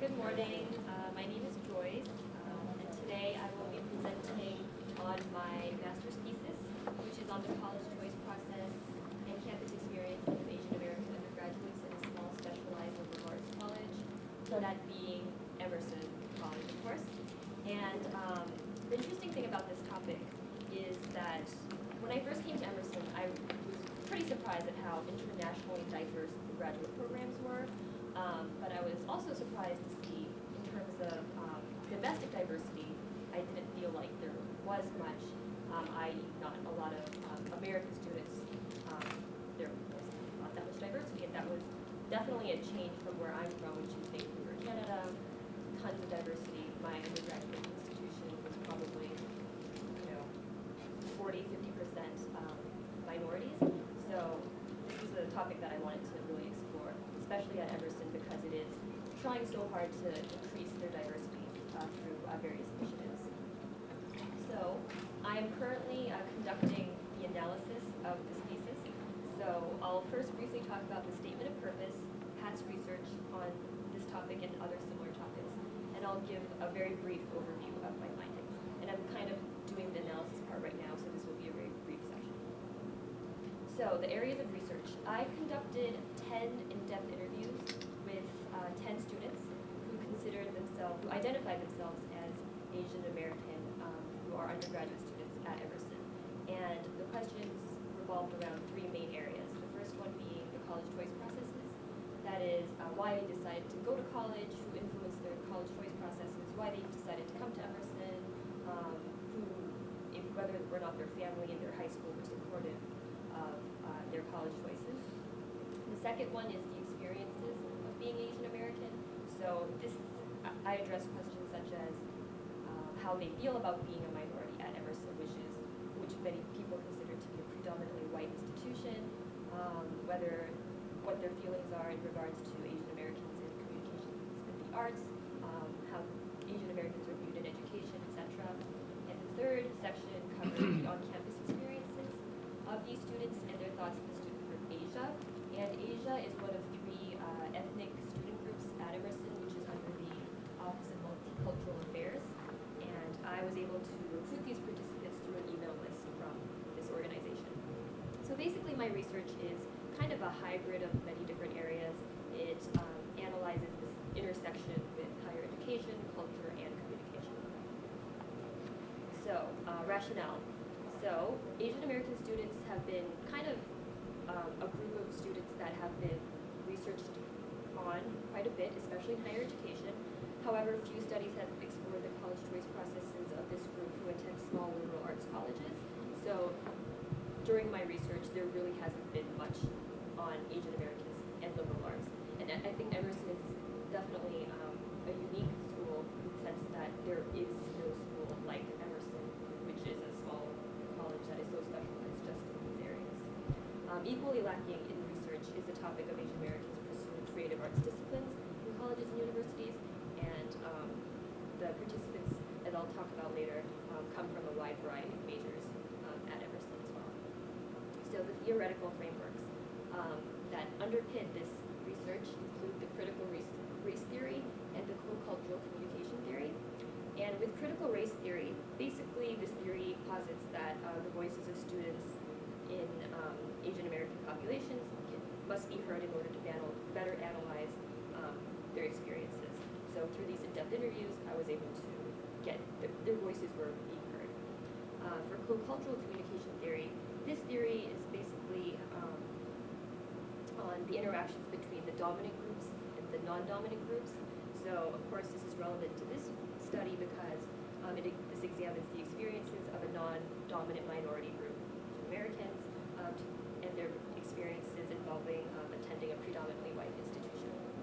Good morning. My name is Joyce, and today I will be presenting on my master's thesis, which is on the college choice process and campus experience of Asian American undergraduates in a small specialized liberal arts college, that being Emerson College, of course. And the interesting thing about this topic is that when I first came to Emerson, I was pretty surprised at how internationally diverse the graduate programs were. But I was also surprised to see, in terms of domestic diversity, I didn't feel like there was much, i.e. not a lot of American students. There was not that much diversity, and that was definitely a change from where I'm from, which is Vancouver, Canada. Tons of diversity. My undergraduate institution was probably, 40–50% minorities. So this is a topic that I wanted to really explore, especially at Emerson, because it is trying so hard to increase their diversity through various initiatives. So I am currently conducting the analysis of this thesis. So I'll first briefly talk about the statement of purpose, Pat's research on this topic and other similar topics, and I'll give a very brief overview of my findings. And I'm kind of doing the analysis part right now, so this will be a very brief section. So the areas of research. I conducted 10 in-depth interviews with 10 students who identified themselves as Asian American, who are undergraduate students at Emerson. And the questions revolved around three main areas. The first one being the college choice processes. That is why they decided to go to college, who influenced their college choice processes, why they decided to come to Emerson, whether or not their family and their high school were supportive of their college choices. The second one is the experiences of being Asian American. So I address questions such as how they feel about being a minority at Emerson, which many people consider to be a predominantly white institution, what their feelings are in regards to Asian Americans in communications and the arts, how Asian Americans are viewed in education, etc. And the third section covers the on-campus experiences of these students and their thoughts of the student group Asia. And Asia is one of three ethnic student groups at Emerson, which is under the Office of Multicultural Affairs. And I was able to recruit these participants through an email list from this organization. So basically my research is kind of a hybrid of many different areas. It analyzes this intersection with higher education, culture, and communication. So, rationale. So, Asian American students have been kind of a group of students that have been researched on quite a bit, especially in higher education. However, few studies have explored the college choice processes of this group who attend small liberal arts colleges. So, during my research, there really hasn't been much on Asian Americans and liberal arts. And I think Emerson is definitely a unique school in the sense that there is no school like Emerson, which is a small college that is so specialized just in these areas. Equally lacking in research is the topic of Asian Americans pursuing creative arts disciplines in colleges and universities, and the participants, as I'll talk about later, come from a wide variety of majors at Emerson as well. So the theoretical frameworks that underpin this research include the critical race theory and the co-cultural communication theory. And with critical race theory, basically this theory posits that the voices of students in Asian American populations must be heard in order to better analyze their experiences. So through these in-depth interviews, I was able to get their voices were being heard. For co-cultural communication theory, this theory is basically on the interactions between the dominant groups and the non-dominant groups. So of course this is relevant to this study because this examines the experiences of a non-dominant minority group, Americans, and their experiences involving attending a predominantly white institution.